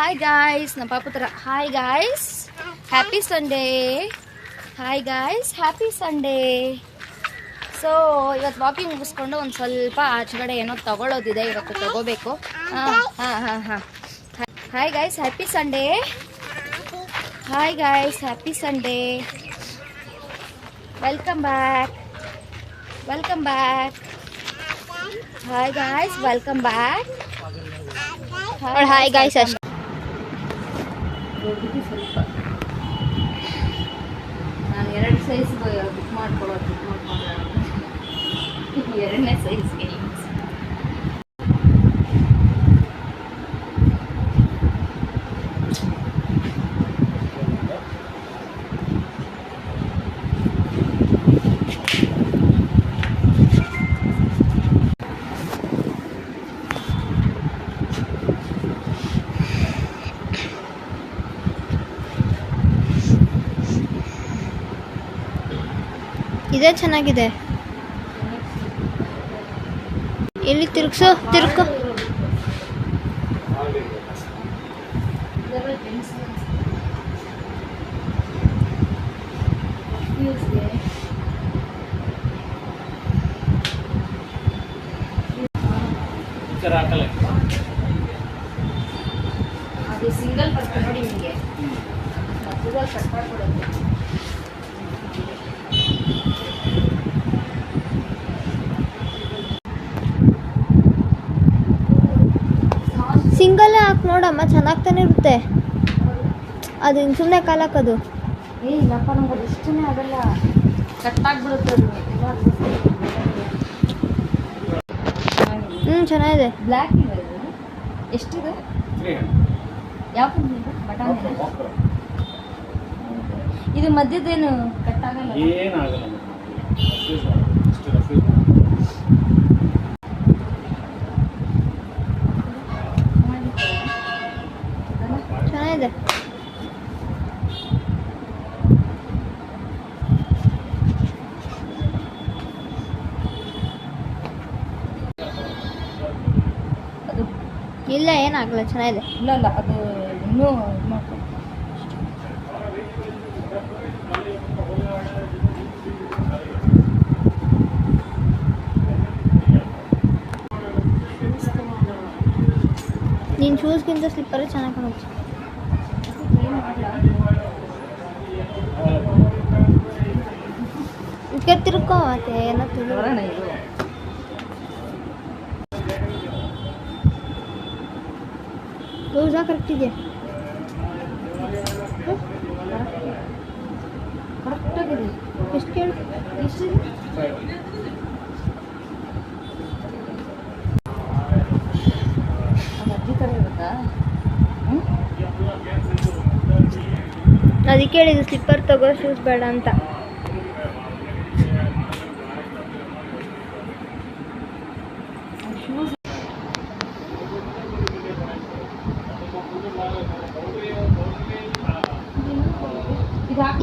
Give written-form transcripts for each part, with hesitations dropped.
Hi guys, ನಮ್ಮ ಪಾಪು ಥರ. Hi guys, happy Sunday. Hi guys, happy Sunday. So ಇವತ್ತು ವಾಕಿಂಗ್ ಮುಗಿಸ್ಕೊಂಡು ಒಂದು ಸ್ವಲ್ಪ ಆಚೆಗಡೆ ಏನೋ ತಗೊಳ್ಳೋದಿದೆ, ಇವತ್ತು ತಗೋಬೇಕು. Hi guys, happy Sunday. Hi guys, happy Sunday. Welcome back, welcome back. Hi guys, welcome back. Hi guys ಅಷ್ಟೇ. ನಾನು 2 ಸೈಜ್ ಬುಕ್ ಮಾಡ್ಕೊಳ್ಳೋದು, ಎರಡನೇ ಸೈಜ್ಗೆ ಇದೇ ಚೆನ್ನಾಗಿದೆ. ಎಲ್ಲಿ ತಿರುಗ್ಸು, ತಿರುಗು. ಅದು ಸಿಂಗಲ್ ಬರ್ತಾರೆ ನೋಡಿ ನಿಮಗೆ, ಮಧ್ಯದಲ್ಲಿ ಕಟ್ ಮಾಡ್ಕೊಡೋದು. ಸಿಂಗಲ್ ಹಾಕಿ ನೋಡಮ್ಮ, ಚೆನ್ನಾಗಿ ತಾನೇ ಇರುತ್ತೆ. ಅದು ಸುಮ್ಮನೆ ಕಾಲಾಕೋದು. ಇಲ್ಲಪ್ಪ, ನಮ್ಗೆ ಅದು ಇಷ್ಟನೇ ಆಗಲ್ಲ, ಕಟ್ಟಾಗ್ಬಿಡುತ್ತೆ ಅದು. ಚೆನ್ನಾಗಿದೆ. ಬ್ಲ್ಯಾಕ್ ಇದೆ. ಎಷ್ಟಿದೆ? ಯಾವ ಕಂಪ್ನಿ? ಬಟಾಣಿ. ಇದು ಮಧ್ಯದೇನು ಕಟ್ಟಾಗಲ್ಲ? ಏನಾಗಲ್ಲ. ಚೆನ್ನಾಗಿದೆ. ಇಲ್ಲ, ಏನಾಗಲ್ಲ, ಚೆನ್ನಾಗಿದೆ. ಇಲ್ಲ ಅದು ಇನ್ನೂ ಇದು ಮಾಡ್ಕೊಂಡು ನೀನು ಶೂಸ್ಗಿಂತ ಸ್ಲಿಪ್ಪರೇ ಚೆನ್ನಾಗಿ ಕಾಣುತ್ತೆ. ಇದಕ್ಕೆ ತಿರ್ಕೋ, ಮತ್ತೆ ಏನೋ ತಿರುಗೋಣ. ಇದು ಲೂಸಾ ಕರೆಕ್ಟ್ ಇದೆ? ಕರೆಕ್ಟಾಗಿದೆ. ಎಷ್ಟು ಕೇಳಿ? ಎಷ್ಟಿದೆ? ಅದಕ್ಕೆ ಹೇಳಿದ್ದು ಸ್ಲಿಪ್ಪರ್ ತಗೋ, ಶೂಸ್ ಬೇಡ ಅಂತ.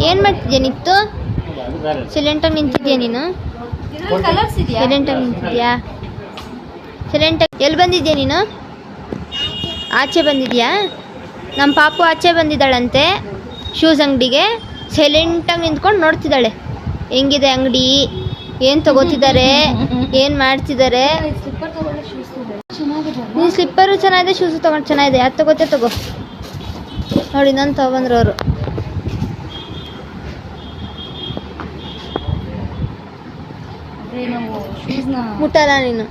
ಏನು ಮಾಡ್ತಿದ್ಯಾ ನಿತ್ತು? ಸೈಲೆಂಟಾಗಿ ನಿಂತಿದ್ಯಾ ನೀನು? ಸೈಲೆಂಟಾಗಿ ನಿಂತಿದ್ಯಾ? ಸೈಲೆಂಟಾಗಿ ಎಲ್ಲಿ ಬಂದಿದ್ಯಾ ನೀನು? ಆಚೆ ಬಂದಿದ್ಯಾ? ನಮ್ಮ ಪಾಪು ಆಚೆ ಬಂದಿದ್ದಾಳಂತೆ ಶೂಸ್ ಅಂಗಡಿಗೆ. ಸೈಲೆಂಟಾಗಿ ನಿಂತ್ಕೊಂಡು ನೋಡ್ತಿದ್ದಾಳೆ ಹೆಂಗಿದೆ ಅಂಗಡಿ, ಏನು ತಗೋತಿದ್ದಾರೆ, ಏನು ಮಾಡ್ತಿದ್ದಾರೆ. ನೀನು ಸ್ಲಿಪ್ಪರು ಚೆನ್ನಾಗಿದೆ, ಶೂಸು ತಗೊಂಡು ಚೆನ್ನಾಗಿದೆ. ಯಾರು ತಗೋತೇ ತಗೋ. ನೋಡಿ, ನಾನು ತಗೊಂಡ್ರು ಅವರು. ಮುಟ್ಟಲ್ಲ ನೀನು.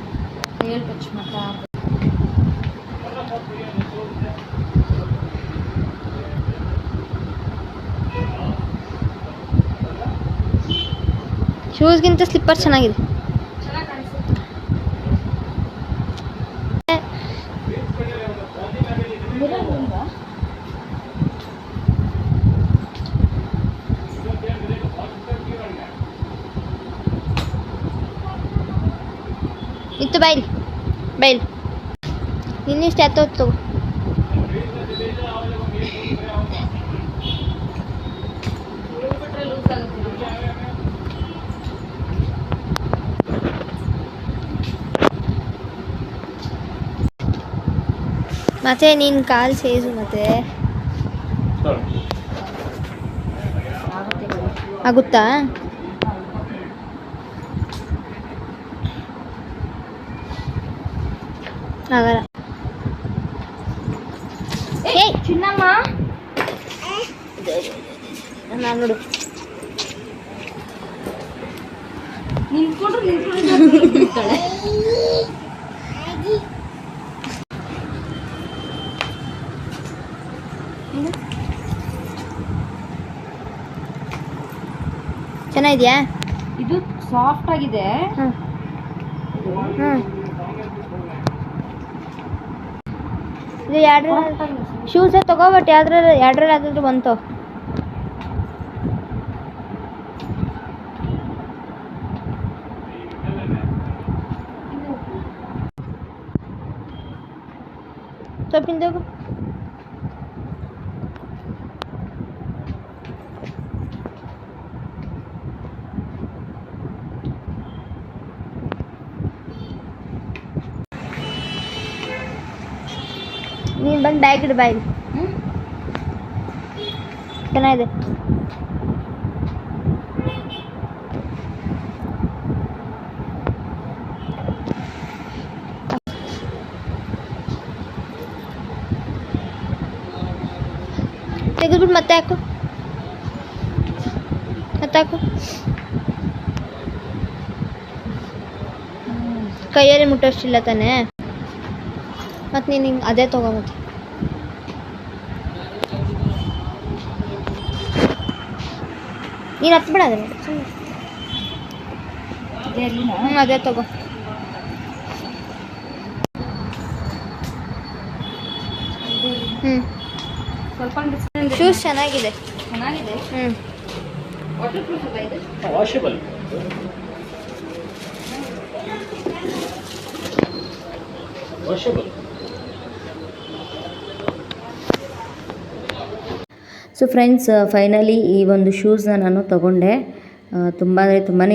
ಶೂಸ್ಗಿಂತ ಸ್ಲಿಪ್ಪರ್ ಚೆನ್ನಾಗಿದೆ. ಇತ್ತು ಬೈಲ್ ಬೈಲ್. ಇನ್ನಿಷ್ಟು ಎತ್ತೋತ್ತು. ಮತ್ತೆ ನೀನು ಕಾಲು ಸೇಸು ಮತ್ತೆ ಆಗುತ್ತಾ? ಆಗಲ್ಲ. ಏ ಚಿನ್ನಮ್ಮ ನಾನು ನೋಡು ನಿಂತ್ಕೊಂಡ್ರೆ ಚೆನ್ನಾಗಿದ್ಯಾ? ಇದು ಸಾಫ್ಟ್ ಆಗಿದೆ. ಇದು ಶೂಸ್ ತಗೋ, ಬಟ್ ಎರಡರಲ್ಲಿ ಬಂತು. ಸ್ವಲ್ಪಿಂದೋಗು. ನೀನು ಬಂದು ಬ್ಯಾಗ್ ಇಡು ಬಾಯಿಗೆ. ಚೆನ್ನಾಗಿದೆ. ತೆಗೆದ್ಬಿಟ್ಟು ಮತ್ತೆ ಹಾಕು. ಕೈಯಲ್ಲಿ ಮುಟ್ಟೋಷ್ಟಿಲ್ಲ ತಾನೇ. ಮತ್ತು ನೀನು ಹಿಂಗೆ ಅದೇ ತಗೋ. ಮತ್ತೆ ನೀನು ಹತ್ಬೇಡ ಅದೇ ಅದೇ ತಗೋ. ಸ್ವಲ್ಪ ಶೂಸ್ ಚೆನ್ನಾಗಿದೆ. ವಾಷಬಲ್. ಸೊ ಫ್ರೆಂಡ್ಸ್, ಫೈನಲಿ ಈ ಒಂದು ಶೂಸ್ನ ನಾನು ತೊಗೊಂಡೆ. ತುಂಬಾ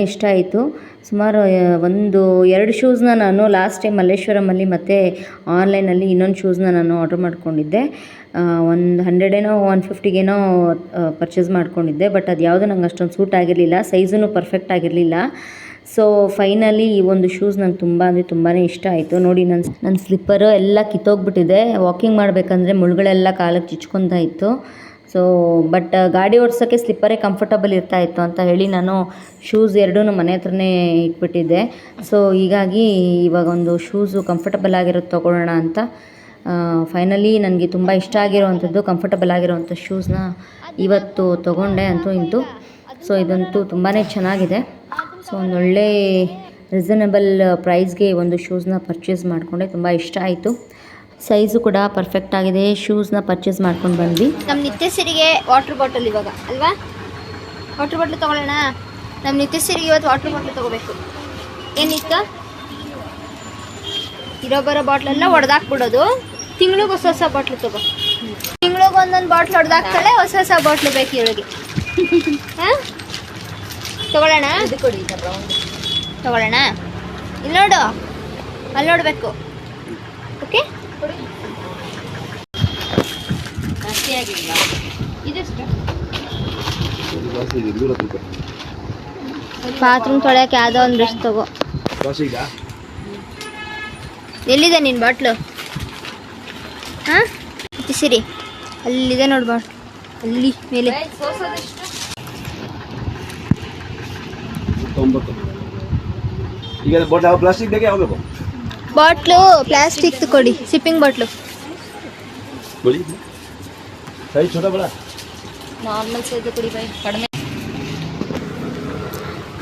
ಇಷ್ಟ ಆಯಿತು. ಸುಮಾರು 1-2 ಶೂಸ್ನ ನಾನು ಲಾಸ್ಟ್ ಟೈಮ್ ಮಲ್ಲೇಶ್ವರಮಲ್ಲಿ ಮತ್ತು ಆನ್ಲೈನಲ್ಲಿ ಇನ್ನೊಂದು ಶೂಸ್ನ ನಾನು ಆರ್ಡ್ರ್ ಮಾಡ್ಕೊಂಡಿದ್ದೆ. ಒಂದು 150 ಪರ್ಚೇಸ್ ಮಾಡ್ಕೊಂಡಿದ್ದೆ. ಬಟ್ ಅದು ಯಾವುದೂ ನಂಗೆ ಅಷ್ಟೊಂದು ಸೂಟ್ ಆಗಿರಲಿಲ್ಲ, ಸೈಜೂ ಪರ್ಫೆಕ್ಟ್ ಆಗಿರಲಿಲ್ಲ. ಸೊ ಫೈನಲಿ ಈ ಒಂದು ಶೂಸ್ ನಂಗೆ ತುಂಬಾ ಇಷ್ಟ ಆಯಿತು. ನೋಡಿ, ನನ್ನ ಸ್ಲಿಪ್ಪರು ಎಲ್ಲ ಕಿತ್ತೋಗ್ಬಿಟ್ಟಿದೆ. ವಾಕಿಂಗ್ ಮಾಡಬೇಕಂದ್ರೆ ಮುಳ್ಗಳೆಲ್ಲ ಕಾಲಕ್ಕೆ ಚುಚ್ಕೊತಾ ಇತ್ತು. ಸೊ ಬಟ್ ಗಾಡಿ ಓಡಿಸೋಕ್ಕೆ ಸ್ಲಿಪ್ಪರೇ ಕಂಫರ್ಟಬಲ್ ಇರ್ತಾಯಿತ್ತು ಅಂತ ಹೇಳಿ ನಾನು ಶೂಸ್ ಎರಡೂ ಮನೆ ಹತ್ರನೇ ಇಟ್ಬಿಟ್ಟಿದ್ದೆ. ಸೊ ಹೀಗಾಗಿ ಇವಾಗ ಒಂದು ಶೂಸು ಕಂಫರ್ಟಬಲ್ ಆಗಿರೋದು ತೊಗೊಳ್ಳೋಣ ಅಂತ ಫೈನಲಿ ನನಗೆ ತುಂಬ ಇಷ್ಟ ಆಗಿರೋವಂಥದ್ದು ಕಂಫರ್ಟಬಲ್ ಆಗಿರೋವಂಥ ಶೂಸ್ನ ಇವತ್ತು ತೊಗೊಂಡೆ ಅಂತೂ ಇಂತು. ಸೊ ಇದಂತೂ ತುಂಬಾ ಚೆನ್ನಾಗಿದೆ. ಸೊ ಒಂದೊಳ್ಳೆ ರೀಸನಬಲ್ ಪ್ರೈಸ್ಗೆ ಒಂದು ಶೂಸ್ನ ಪರ್ಚೇಸ್ ಮಾಡಿಕೊಂಡೆ. ತುಂಬ ಇಷ್ಟ ಆಯಿತು. ಸೈಜು ಕೂಡ ಪರ್ಫೆಕ್ಟ್ ಆಗಿದೆ. ಶೂಸ್ನ ಪರ್ಚೇಸ್ ಮಾಡ್ಕೊಂಡು ಬಂದ್ವಿ. ನಮ್ಮ ನಿತ್ಯ ಸಿರಿಗೆ ವಾಟರ್ ಬಾಟಲ್ ಇವಾಗ ಅಲ್ವಾ, ವಾಟರ್ ಬಾಟ್ಲ್ ತೊಗೊಳ್ಳೋಣ. ನಮ್ಮ ನಿತ್ಯ ಸಿರಿಗೆ ಇವತ್ತು ವಾಟರ್ ಬಾಟ್ಲ್ ತೊಗೋಬೇಕು. ಏನಿತ್ತು ಇರೋ ಬರೋ ಬಾಟ್ಲೆಲ್ಲ ಹೊಡೆದಾಕ್ಬಿಡೋದು. ತಿಂಗ್ಳಿಗೆ ಹೊಸ ಬಾಟ್ಲು ತೊಗೋ. ತಿಂಗ್ಳಿಗೆ ಒಂದೊಂದು ಬಾಟ್ಲ್ ಹೊಡೆದಾಕ್ತಾಳೆ. ಹೊಸ ಬಾಟ್ಲು ಬೇಕು ಇವಳಿಗೆ. ಹಾಂ ತೊಗೊಳ್ಳೋಣ. ತೊಗೊಳ್ಳೋಣ. ಇಲ್ಲಿ ನೋಡು, ಅಲ್ಲಿ ನೋಡಬೇಕು. ಓಕೆ, ಬಾತ್ರೂಮ್ ತೊಳೆಯಕ್ಕೆ ಯಾವುದೋ ಒಂದು ಬ್ರಷ್ ತಗೋ. ಎಲ್ಲಿದೆ ನಿನ್ನ ಬಾಟ್ಲು? ಹಾಂ ಸಿರಿ ಅಲ್ಲಿದೆ ನೋಡಿ ಬಾಟ್ಲು, ಅಲ್ಲಿ ಮೇಲೆ. ಬಾಟ್ಲು ಪ್ಲಾಸ್ಟಿಕ್ ಕೊಡಿ. ಸಿಪ್ಪಿಂಗ್ ಬಾಟ್ಲು ನಾರ್ಮಲ್ ಸೈಜ್ ಕೊಡಿ ಬೈ. ಕಡಿಮೆ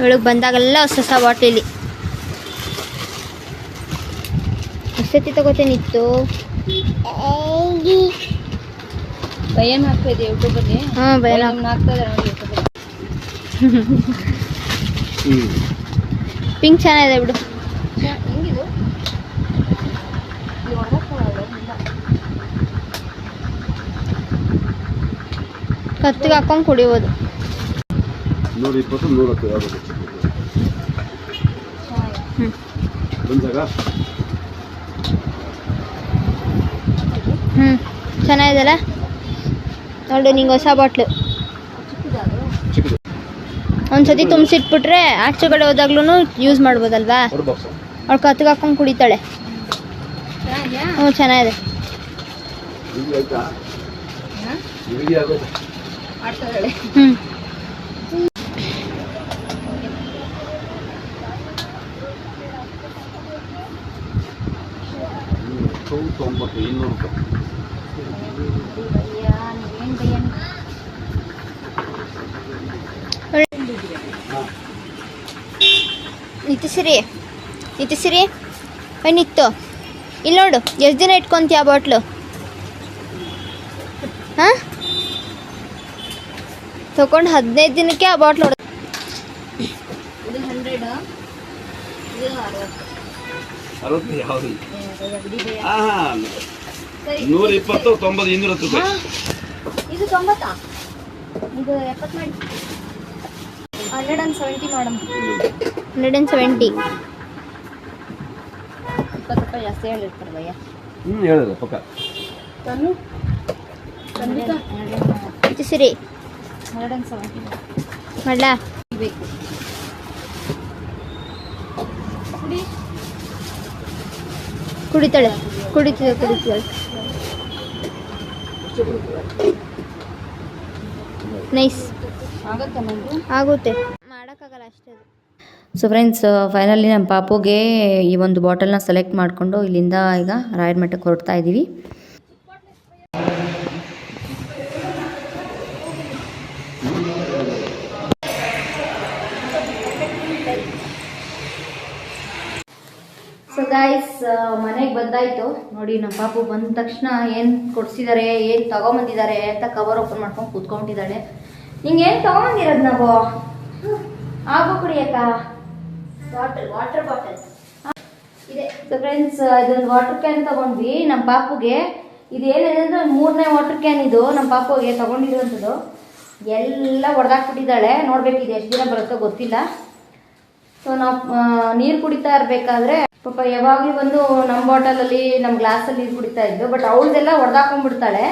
ಒಳಗೆ ಬಂದಾಗೆಲ್ಲ ಹೊಸ ಬಾಟ್ಲಿ ಎಷ್ಟೊತ್ತಿ ತಗೋತೇನಿತ್ತು. ಭಯನ್ ಹಾಕ್ತಾಯಿದೆ ಯೂಟ್ಯೂಬಲ್ಲಿ. ಹಾಂ ಭಯನ್ ಹಾಕ್ತಾಯಿದ್ದಾರೆ ನೋಡಿ ಯೂಟ್ಯೂಬಲ್ಲಿ. ಪಿಂಕ್ ಚೆನ್ನಾಗಿದೆ ಬಿಡು. ಹೆಂಗಿದು ಕತ್ತಿಗೆ ಹಾಕೊಂಡು ಕುಡಿಬೋದು. 120 100 ಚೆನ್ನಾಗಿದೆಲ್ಲ ನೋಡು ನಿಂಗೆ ಹೊಸ ಬಾಟ್ಲು ಒಂದ್ಸತಿ ತುಂಬಿಸಿಟ್ಬಿಟ್ರೆ ಆಚೆ ಕಡೆ ಹೋದಾಗ್ಲೂ ಯೂಸ್ ಮಾಡ್ಬೋದಲ್ವಾ ಅವಳು ಕತ್ತಿಗೆ ಹಾಕೊಂಡು ಕುಡಿತಾಳೆ ಹ್ಞೂ ಚೆನ್ನಾಗಿದೆ ಹ್ಞೂ ನಿತ್ತಿಸಿರಿ ನಿತ್ತು ಇಲ್ಲಿ ನೋಡು ಎಷ್ಟು ದಿನ ಇಟ್ಕೊಂತೀಯ ಆ ಬಾಟ್ಲು ಹಾಂ ತಗೊಂಡು 15 ದಿನಕ್ಕೆ ಆ ಬಾಟ್ಲು ಹೊಡೆದು ಇದು 100 ಇದು 60 120 90 200 ರೂಪಾಯಿ ಇದು 90 ಇದು 70 ಮಾಡಿ 170 ಮೇಡಮ್ 170 20 ರೂಪಾಯಿ ಜಾಸ್ತಿ ಹೇಳಿರ್ತಾರೆ ಭಯ್ಯ ಹೇಳಿದ್ರು ಪಕ್ಕ ಇದು ಸಿರಿ 170 ಮಾಡಲ ಬೇಕು ಕುಡಿತಾಳೆ ನೈಸ್ ಆಗುತ್ತೆ ಮಾಡೋಕ್ಕಾಗಲ್ಲ ಅಷ್ಟೇ. ಸೊ ಫ್ರೆಂಡ್ಸ್ ಫೈನಲಿ ನಮ್ಮ ಪಾಪುಗೆ ಈ ಒಂದು ಬಾಟಲ್ನ ಸೆಲೆಕ್ಟ್ ಮಾಡಿಕೊಂಡು ಇಲ್ಲಿಂದ ಈಗ ರಾಯರಮಠಕ್ಕೆ ಹೊರಡ್ತಾ ಇದ್ದೀವಿ. ಸೊ ಗೈಸ್ ಮನೆಗೆ ಬಂದಾಯಿತು ನೋಡಿ. ನಮ್ಮ ಪಾಪು ಬಂದ ತಕ್ಷಣ ಏನು ಕೊಡಿಸಿದ್ದಾರೆ ಏನು ತೊಗೊಂಬಂದಿದ್ದಾರೆ ಅಂತ ಕವರ್ ಓಪನ್ ಮಾಡ್ಕೊಂಡು ಕೂತ್ಕೊಂಡಿದ್ದಾಳೆ. ನಿಂಗೆ ಏನು ತೊಗೊಂಬಂದಿರೋದು ನಾವು ಆಗೋ ಕುಡಿಯಕ್ಕ ವಾಟರ್ ಬಾಟಲ್ ಇದೆ. ಸೊ ಫ್ರೆಂಡ್ಸ್ ಇದೊಂದು ವಾಟರ್ ಕ್ಯಾನ್ ತೊಗೊಂಡ್ವಿ ನಮ್ಮ ಪಾಪುಗೆ. ಇದೇನಿದೆ ಅಂದರೆ 3ನೇ ವಾಟರ್ ಕ್ಯಾನ್ ಇದು ನಮ್ಮ ಪಾಪುಗೆ ತೊಗೊಂಡಿರುವಂಥದ್ದು. ಎಲ್ಲ ಹೊಡೆದಾಕ್ಬಿಟ್ಟಿದ್ದಾಳೆ. ನೋಡ್ಬೇಕಿದೆ ಎಷ್ಟು ದಿನ ಬರುತ್ತೋ ಗೊತ್ತಿಲ್ಲ. ಸೊ ನಾವು ನೀರು ಕುಡಿತಾ ಇರಬೇಕಾದ್ರೆ ಪಾಪ ಯಾವಾಗಲೂ ಬಂದು ನಮ್ಮ ಬಾಟಲಲ್ಲಿ ನಮ್ಮ ಗ್ಲಾಸಲ್ಲಿ ನೀರು ಕುಡಿತಾ ಇದ್ದು. ಬಟ್ ಅವಳದೆಲ್ಲ ಹೊಡೆದಾಕೊಂಡ್ಬಿಡ್ತಾಳೆ.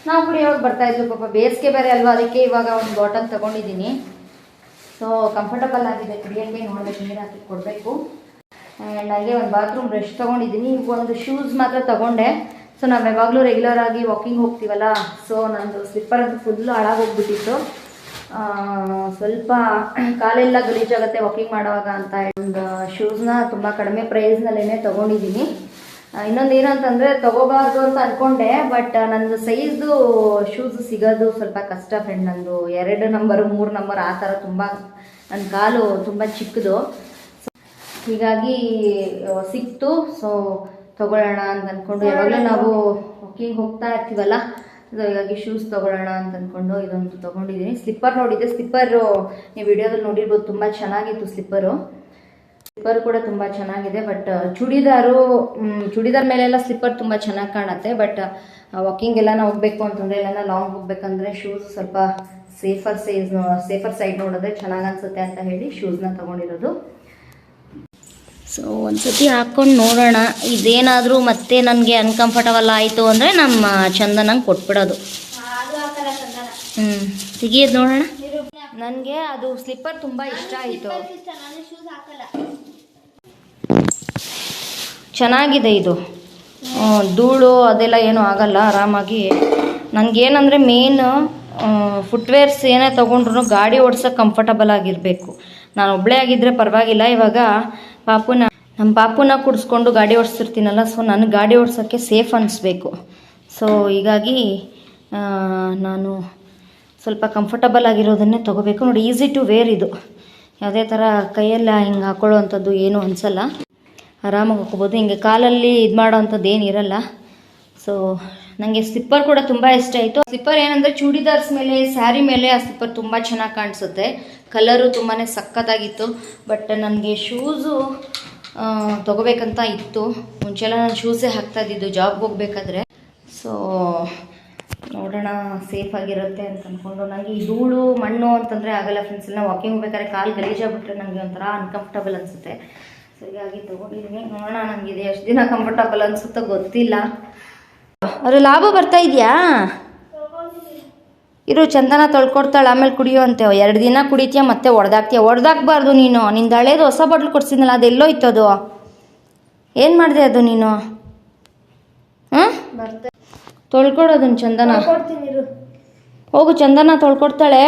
ನಾವು ಕುಡಿಯೋವಾಗ ಬರ್ತಾ ಇದ್ವಿ. ಪಾಪ ಬೇಸಿಗೆ ಬೇರೆ ಅಲ್ವಾ, ಅದಕ್ಕೆ ಇವಾಗ ಒಂದು ಬಾಟಲ್ ತೊಗೊಂಡಿದ್ದೀನಿ. ಸೊ ಕಂಫರ್ಟಬಲ್ ಆಗಿದೆ ಕುಡಿಯೋಕ್ಕೆ. ನೋಡ್ಬೇಕು, ನೀರು ಹಾಕಿ ಕೊಡಬೇಕು. ಆ್ಯಂಡ್ ಹಾಗೆ ಒಂದು ಬಾತ್ರೂಮ್ ಬ್ರಷ್ ತೊಗೊಂಡಿದ್ದೀನಿ. ಒಂದು ಶೂಸ್ ಮಾತ್ರ ತೊಗೊಂಡೆ. ಸೊ ನಾವು ಯಾವಾಗಲೂ ರೆಗ್ಯುಲರ್ ಆಗಿ ವಾಕಿಂಗ್ ಹೋಗ್ತೀವಲ್ಲ, ಸೊ ನಂದು ಸ್ಲಿಪ್ಪರ್ ಅಂತೂ ಫುಲ್ಲು ಹಾಳಾಗೋಗ್ಬಿಟ್ಟಿತ್ತು. ಸ್ವಲ್ಪ ಕಾಲೆಲ್ಲ ಗಲೀಜಾಗುತ್ತೆ ವಾಕಿಂಗ್ ಮಾಡುವಾಗ ಅಂತ ಒಂದು ಶೂಸ್ನ ತುಂಬ ಕಡಿಮೆ ಪ್ರೈಸ್ನಲ್ಲೇ ತೊಗೊಂಡಿದ್ದೀನಿ. ಇನ್ನೊಂದು ಏನಂತಂದರೆ ತೊಗೋಬಾರ್ದು ಅಂತ ಅಂದ್ಕೊಂಡೆ, ಬಟ್ ನಂದು ಸೈಜು ಶೂಸ್ ಸಿಗೋದು ಸ್ವಲ್ಪ ಕಷ್ಟ ಫ್ರೆಂಡ್. ನಂದು 2 ನಂಬರು 3 ನಂಬರ್ ಆ ಥರ ತುಂಬ ನನ್ನ ಕಾಲು ತುಂಬ ಚಿಕ್ಕದು. ಹೀಗಾಗಿ ಸಿಕ್ತು. ಸೊ ತೊಗೊಳ್ಳೋಣ ಅಂತ ಅಂದ್ಕೊಂಡು, ಯಾವಾಗಲೂ ನಾವು ವಾಕಿಂಗ್ ಹೋಗ್ತಾ ಇರ್ತೀವಲ್ಲ, ಸೊ ಹೀಗಾಗಿ ಶೂಸ್ ತೊಗೊಳ್ಳೋಣ ಅಂತ ಅಂದ್ಕೊಂಡು ಇದೊಂದು ತೊಗೊಂಡಿದ್ದೀನಿ. ಸ್ಲಿಪ್ಪರ್ ನೋಡಿದ್ದೆ. ಸ್ಲಿಪ್ಪರು ನೀವು ವಿಡಿಯೋದಲ್ಲಿ ನೋಡಿರ್ಬೋದು, ತುಂಬ ಚೆನ್ನಾಗಿತ್ತು ಸ್ಲಿಪ್ಪರು ಕೂಡ ತುಂಬ ಚೆನ್ನಾಗಿದೆ. ಬಟ್ ಚೂಡಿದಾರ್ ಮೇಲೆಲ್ಲ ಸ್ಲಿಪ್ಪರ್ ತುಂಬ ಚೆನ್ನಾಗಿ ಕಾಣುತ್ತೆ. ಬಟ್ ವಾಕಿಂಗ್ ಎಲ್ಲ ಹೋಗಬೇಕು ಅಂತಂದರೆ, ಎಲ್ಲ ಲಾಂಗ್ ಹೋಗ್ಬೇಕಂದ್ರೆ ಶೂಸ್ ಸ್ವಲ್ಪ ಸೇಫರ್ ಸೈಡ್ ನೋಡಿದ್ರೆ ಚೆನ್ನಾಗಿ ಅನಿಸುತ್ತೆ ಅಂತ ಹೇಳಿ ಶೂಸ್ನ ತೊಗೊಂಡಿರೋದು. ಸೊ ಒಂದ್ಸತಿ ಹಾಕ್ಕೊಂಡು ನೋಡೋಣ. ಇದೇನಾದರೂ ಮತ್ತೆ ನನಗೆ ಅನ್ಕಂಫರ್ಟಬಲ್ ಆಯಿತು ಅಂದರೆ ನಮ್ಮ ಚಂದನಂಗೆ ಕೊಟ್ಬಿಡೋದು. ತೆಗಿಯೋದು ನೋಡೋಣ. ನನಗೆ ಅದು ಸ್ಲಿಪ್ಪರ್ ತುಂಬ ಇಷ್ಟ ಆಯಿತು. ಚೆನ್ನಾಗಿದೆ ಇದು. ಧೂಳು ಅದೆಲ್ಲ ಏನೂ ಆಗಲ್ಲ, ಆರಾಮಾಗಿ. ನನಗೇನಂದರೆ ಮೇನ್ ಫುಟ್ವೇರ್ಸ್ ಏನೇ ತೊಗೊಂಡ್ರು ಗಾಡಿ ಓಡ್ಸೋಕೆ ಕಂಫರ್ಟಬಲ್ ಆಗಿರಬೇಕು. ನಾನು ಒಬ್ಬಳೇ ಆಗಿದ್ದರೆ ಪರವಾಗಿಲ್ಲ. ಇವಾಗ ನಮ್ಮ ಪಾಪುನ ಕೂಡಿಸ್ಕೊಂಡು ಗಾಡಿ ಓಡಿಸ್ತಿರ್ತೀನಲ್ಲ, ಸೊ ನನಗೆ ಗಾಡಿ ಓಡ್ಸೋಕ್ಕೆ ಸೇಫ್ ಅನ್ನಿಸ್ಬೇಕು. ಸೊ ಹೀಗಾಗಿ ನಾನು ಸ್ವಲ್ಪ ಕಂಫರ್ಟಬಲ್ ಆಗಿರೋದನ್ನೇ ತೊಗೋಬೇಕು. ನೋಡಿ, ಈಸಿ ಟು ವೇರ್ ಇದು. ಯಾವುದೇ ಥರ ಕೈಯೆಲ್ಲ ಹಿಂಗೆ ಹಾಕೊಳ್ಳೋವಂಥದ್ದು ಏನೂ ಅನಿಸಲ್ಲ, ಆರಾಮಾಗಿ ಹಾಕೋಬೋದು. ಹಿಂಗೆ ಕಾಲಲ್ಲಿ ಇದು ಮಾಡೋ ಅಂಥದ್ದು ಏನಿರಲ್ಲ. ಸೊ ನನಗೆ ಸ್ಲಿಪ್ಪರ್ ಕೂಡ ತುಂಬ ಇಷ್ಟ ಆಯಿತು. ಸ್ಲಿಪ್ಪರ್ ಏನಂದರೆ ಚೂಡಿದಾರ್ಸ್ ಮೇಲೆ, ಸ್ಯಾರಿ ಮೇಲೆ ಆ ಸ್ಲಿಪ್ಪರ್ ತುಂಬ ಚೆನ್ನಾಗಿ ಕಾಣಿಸುತ್ತೆ. ಕಲರು ತುಂಬಾ ಸಖತ್ತಾಗಿತ್ತು. ಬಟ್ ನನಗೆ ಶೂಸು ತೊಗೋಬೇಕಂತ ಇತ್ತು. ಮುಂಚೆಲ್ಲ ನಾನು ಶೂಸೇ ಹಾಕ್ತಾಯಿದ್ದು ಜಾಬ್ಗೆ ಹೋಗ್ಬೇಕಾದ್ರೆ. ಸೊ ನೋಡೋಣ, ಸೇಫ್ ಆಗಿರುತ್ತೆ ಅಂತ ಅಂದ್ಕೊಂಡು. ನನಗೆ ಈ ಧೂಳು ಮಣ್ಣು ಅಂತಂದರೆ ಆಗಲ್ಲ ಫ್ರೆಂಡ್ಸ್. ಎಲ್ಲ ವಾಕಿಂಗ್ ಹೋಗ್ಬೇಕಾದ್ರೆ ಕಾಲು ಗಲೀಜಾಗ್ಬಿಟ್ರೆ ನನಗೆ ಒಂಥರ ಅನ್ಕಂಫರ್ಟಬಲ್ ಅನಿಸುತ್ತೆ. ಸೊ ಹೀಗಾಗಿ ತೊಗೊಂಡಿದ್ದೀನಿ. ನೋಡೋಣ, ನನಗಿದೆ ಎಷ್ಟು ದಿನ ಕಂಫರ್ಟಬಲ್ ಅನಿಸುತ್ತೋ ಗೊತ್ತಿಲ್ಲ. ಅದು ಲಾಭ ಬರ್ತಾ ಇದೆಯಾ? ಇರು, ಚಂದನ ತೊಳ್ಕೊಡ್ತಾಳೆ, ಆಮೇಲೆ ಕುಡಿಯೋ ಅಂತೆ. 2 ದಿನ ಕುಡಿತೀಯ ಮತ್ತೆ ಹೊಡೆದಾಕ್ಬಾರ್ದು ನೀನು. ನಿಂದು ಹಳೇದು ಹೊಸ ಬಾಟ್ಲು ಕೊಡ್ಸಿದ್ನಲ್ಲ, ಅದೆಲ್ಲೋ ಇತ್ತು ಅದು? ಏನು ಮಾಡಿದೆ ಅದು ನೀನು? ಹಾಂ, ತೊಳ್ಕೊಡೋದನ್ನು ಚಂದನ. ಹೋಗು, ಚಂದನ ತೊಳ್ಕೊಡ್ತಾಳೆ.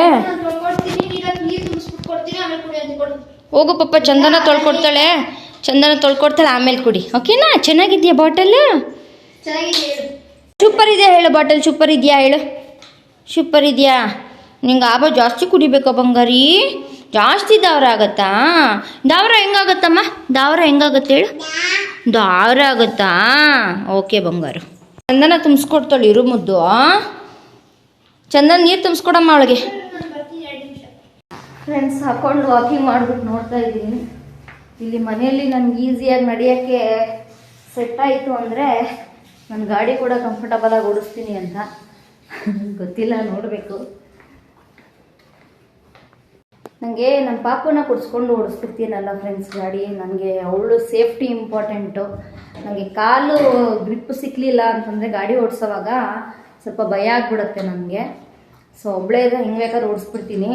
ಹೋಗು ಪಪ್ಪ, ಚಂದನ ತೊಳ್ಕೊಡ್ತಾಳೆ. ಆಮೇಲೆ ಕುಡಿ, ಓಕೆನಾ? ಚೆನ್ನಾಗಿದೆಯಾ ಬಾಟಲ್? ಸೂಪರ್ ಇದೆ ಹೇಳು. ಬಾಟಲ್ ಸೂಪರ್ ಇದೆಯಾ ಹೇಳು? ಸೂಪರ್ ಇದೆಯಾ? ನಿಂಗೆ ಆಬ ಜಾಸ್ತಿ ಕುಡಿಬೇಕಾ ಬಂಗಾರಿ? ಜಾಸ್ತಿ ದಾವ್ರ ಆಗತ್ತಾ? ದಾವ್ರ ಹೆಂಗಾಗತ್ತಮ್ಮ? ದಾವ್ರ ಹೆಂಗಾಗತ್ತೆ ಹೇಳು? ದಾವ್ರ ಆಗುತ್ತಾ? ಓಕೆ ಬಂಗಾರು. ಚಂದನ ತುಂಬಿಸ್ಕೊಡ್ತಾಳೆ, ಇರು ಮುದ್ದು. ಚಂದನ ನೀರು ತುಂಬಿಸ್ಕೊಡಮ್ಮ ಅವಳಿಗೆ. ಫ್ರೆಂಡ್ಸ್, ಹಾಕೊಂಡು ವಾಕಿಂಗ್ ಮಾಡಿಬಿಟ್ಟು ನೋಡ್ತಾ ಇದ್ದೀನಿ. ಇಲ್ಲಿ ಮನೆಯಲ್ಲಿ ನನಗೆ ಈಸಿಯಾಗಿ ನಡೆಯೋಕ್ಕೆ ಸೆಟ್ ಆಯಿತು ಅಂದರೆ ನನ್ನ ಗಾಡಿ ಕೂಡ ಕಂಫರ್ಟಬಲಾಗಿ ಓಡಿಸ್ತೀನಿ ಅಂತ ಗೊತ್ತಿಲ್ಲ, ನೋಡಬೇಕು. ನನಗೆ ನನ್ನ ಪಾಪನ ಕುಡಿಸ್ಕೊಂಡು ಓಡಿಸ್ತಿರ್ತೀನಲ್ಲ ಫ್ರೆಂಡ್ಸ್ ಗಾಡಿ, ನನಗೆ ಅವಳು ಸೇಫ್ಟಿ ಇಂಪಾರ್ಟೆಂಟು. ನನಗೆ ಕಾಲು ಗ್ರಿಪ್ ಸಿಕ್ಕಲಿಲ್ಲ ಅಂತಂದರೆ ಗಾಡಿ ಓಡಿಸೋವಾಗ ಸ್ವಲ್ಪ ಭಯ ಆಗಿಬಿಡುತ್ತೆ ನನಗೆ. ಸೊ ಒಬ್ಬಳೇ ಹಿಂಗೆ ಬೇಕಾದ್ರೆ ಓಡಿಸ್ಬಿಡ್ತೀನಿ.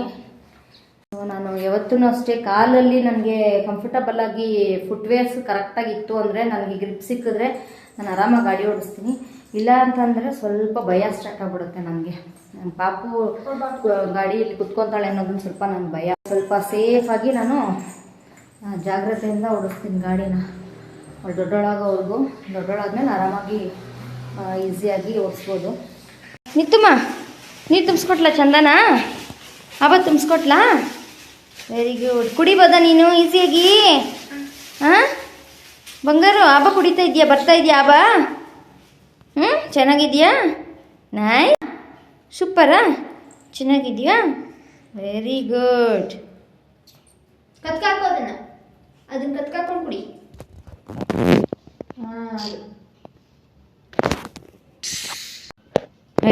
ಸೊ ನಾನು ಯಾವತ್ತೂ ಅಷ್ಟೇ ಕಾಲಲ್ಲಿ ನನಗೆ ಕಂಫರ್ಟಬಲಾಗಿ ಫುಟ್ವೇರ್ಸ್ ಕರೆಕ್ಟಾಗಿತ್ತು ಅಂದರೆ, ನನಗೆ ಗ್ರಿಪ್ ಸಿಕ್ಕಿದ್ರೆ ನಾನು ಆರಾಮಾಗಿ ಗಾಡಿ ಓಡಿಸ್ತೀನಿ. ಇಲ್ಲ ಅಂತಂದರೆ ಸ್ವಲ್ಪ ಭಯ ಸ್ಟಾರ್ಟ್ ಆಗಿಬಿಡುತ್ತೆ ನನಗೆ. ನನ್ನ ಪಾಪು ಗಾಡಿಯಲ್ಲಿ ಕುತ್ಕೊತಾಳೆ ಅನ್ನೋದನ್ನು ಸ್ವಲ್ಪ ನನಗೆ ಭಯ. ಸ್ವಲ್ಪ ಸೇಫಾಗಿ ನಾನು ಜಾಗ್ರತೆಯಿಂದ ಓಡಿಸ್ತೀನಿ ಗಾಡಿನ. ಅವಳು ದೊಡ್ಡೊಳಾಗೋವರೆಗೂ, ದೊಡ್ಡೊಳಾದ್ಮೇಲೆ ಆರಾಮಾಗಿ ಈಸಿಯಾಗಿ ಓಡಿಸ್ಬೋದು. ನಿತ್ತುಮ್ಮ, ನೀರು ತುಂಬಿಸ್ಕೊಟ್ಲಾ ಚಂದನ? ಆಬ ತುಂಬಿಸ್ಕೊಟ್ಲಾ? Very good. ಕುಡಿಬೋದಾ ನೀನು ಈಸಿಯಾಗಿ? ಹಾಂ ಬಂಗಾರು, ಆಬ ಕುಡಿತಾ ಇದೆಯಾ? ಬರ್ತಾ ಇದೆಯಾ ಆಬ? ಚೆನ್ನಾಗಿದೆಯಾ? ನಾಯ್ ಸೂಪರಾ? ಚೆನ್ನಾಗಿದೆಯಾ? Very good. ಕತ್ಕಾಕೋ ಅದನ್ನ ಕತ್ಕಾಕೊಂಡು ಕುಡಿ.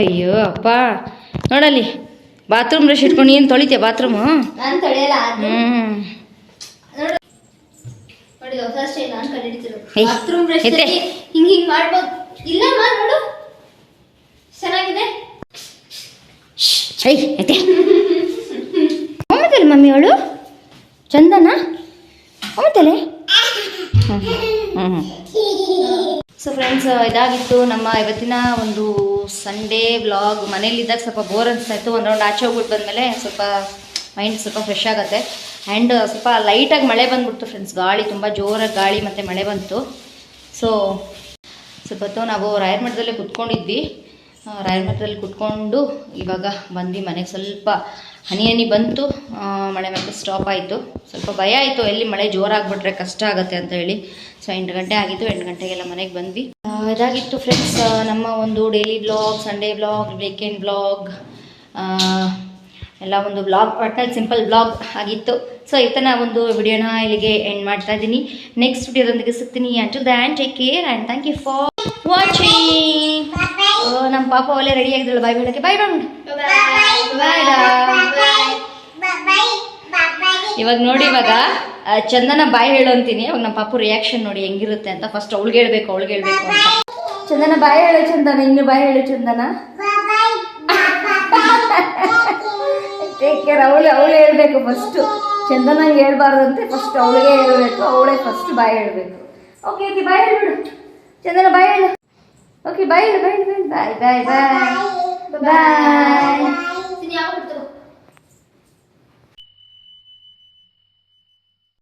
ಅಯ್ಯೋ ಅಪ್ಪ, ನೋಡಲ್ಲಿ ಬಾತ್ರೂಮ್ ಬ್ರಷ್ ಇಟ್ಕೊಂಡು ಏನು ತೊಳಿತೀಯ ಬಾತ್ರೂಮು? ನಾನು ತೊಳೆಯಲ್ಲ. ನೋಡಿ ಹೊಸ ಸ್ಟೈಲ್ ನಾನು ಕಂಡಿಡ್ತಿರೋ ಬಾತ್ರೂಮ್ ಬ್ರಷ್ ಹಿಂಗೆ ಮಾಡ್ಬೋದು. ಇಲ್ಲ ನೋಡು, ಚೆನ್ನಾಗಿದೆ. ಒಮ್ಮತಲೆ ಮಮ್ಮಿ ಅವಳು ಚಂದನ ಒಮ್ಮತಲೆ. ಸೊ ಫ್ರೆಂಡ್ಸ್, ಇದಾಗಿತ್ತು ನಮ್ಮ ಇವತ್ತಿನ ಒಂದು ಸಂಡೇ ವ್ಲಾಗ್. ಮನೇಲಿದ್ದಾಗ ಸ್ವಲ್ಪ ಬೋರ್ ಅನಿಸ್ತಾಯಿತ್ತು. ಒಂದು ರೌಂಡ್ ಆಚೆ ಹೋಗ್ಬಿಟ್ಟು ಬಂದಮೇಲೆ ಸ್ವಲ್ಪ ಮೈಂಡ್ ಸ್ವಲ್ಪ ಫ್ರೆಶ್ ಆಗುತ್ತೆ. ಆ್ಯಂಡ್ ಸ್ವಲ್ಪ ಲೈಟಾಗಿ ಮಳೆ ಬಂದ್ಬಿಡ್ತು ಫ್ರೆಂಡ್ಸ್. ಗಾಳಿ ತುಂಬ ಜೋರಾಗಿ ಗಾಳಿ ಮತ್ತು ಮಳೆ ಬಂತು. ಸೊ ಸ್ವಲ್ಪ ಹೊತ್ತು ನಾವು ರಾಯರಮಠದಲ್ಲೇ ಕುತ್ಕೊಂಡಿದ್ವಿ. ರಾಯರಮಠದಲ್ಲಿ ಕುತ್ಕೊಂಡು ಇವಾಗ ಬಂದ್ವಿ ಮನೆಗೆ. ಸ್ವಲ್ಪ ಹನಿ ಬಂತು, ಮಳೆ ಮತ್ತೆ ಸ್ಟಾಪ್ ಆಯಿತು. ಸ್ವಲ್ಪ ಭಯ ಆಯಿತು, ಎಲ್ಲಿ ಮಳೆ ಜೋರಾಗಿಬಿಟ್ರೆ ಕಷ್ಟ ಆಗುತ್ತೆ ಅಂತ ಹೇಳಿ. ಸೊ 8 ಗಂಟೆ ಆಗಿತ್ತು, 8 ಗಂಟೆಗೆಲ್ಲ ಮನೆಗೆ ಬಂದ್ವಿ. ಇದಾಗಿತ್ತು ಫ್ರೆಂಡ್ಸ್ ನಮ್ಮ ಒಂದು daily vlog, Sunday vlog, weekend vlog, ಎಲ್ಲ ಒಂದು ವ್ಲಾಗ್, ಒಟ್ನಲ್ಲಿ ಸಿಂಪಲ್ ವ್ಲಾಗ್ ಆಗಿತ್ತು. ಸೊ ಇವತ್ತಿನ ಒಂದು ವಿಡಿಯೋನ ಇಲ್ಲಿಗೆ ಎಂಡ್ ಮಾಡ್ತಾ ಇದ್ದೀನಿ. ನೆಕ್ಸ್ಟ್ ವಿಡಿಯೋದೊಂದಿಗೆ ಸಿಗ್ತೀನಿ. Until then take care and thank you for watching. ನಮ್ಮ ಪಾಪ ಒಳ್ಳೆ ರೆಡಿ ಆಗಿದ್ರಲ್ಲ ಬಾಯ್ ಹೇಳಕ್ಕೆ. ಬಾಯ್ ಇವಾಗ ನೋಡಿ, ಇವಾಗ ಚಂದನ ಬಾಯ್ ಹೇಳು ಅಂತೀನಿ. ಅವಾಗ ನಮ್ಮ ಪಾಪು ರಿಯಾಕ್ಷನ್ ನೋಡಿ ಹೆಂಗಿರುತ್ತೆ ಅಂತ. ಫಸ್ಟ್ ಅವಳಿಗೆ ಹೇಳ್ಬೇಕು ಅಂತ. ಚಂದನ ಬಾಯ್ ಹೇಳು ಚಂದನ, ಇನ್ನು ಬಾಯ್ ಹೇಳು ಚಂದನ. Take care. ಅವಳು ಹೇಳ್ಬೇಕು ಫಸ್ಟು. ಚಂದನಂಗೆ ಹೇಳ್ಬಾರ್ದಂತೆ, ಫಸ್ಟ್ ಅವಳಿಗೆ ಹೇಳ್ಬೇಕು. ಅವಳೇ ಫಸ್ಟ್ ಬಾಯ್ ಹೇಳ್ಬೇಕು. ಓಕೆ ಬಾಯ್ ಹೇಳ್ಬಿಡು ಚಂದನ, ಬಾಯ್ ಹೇಳು. ಓಕೆ ಬಾಯ್ ಹೇಳು. ಬಾಯ್ ಬಾಯ್ ಬಾಯ್ ಬಾಯ್ ಬಾಯ್.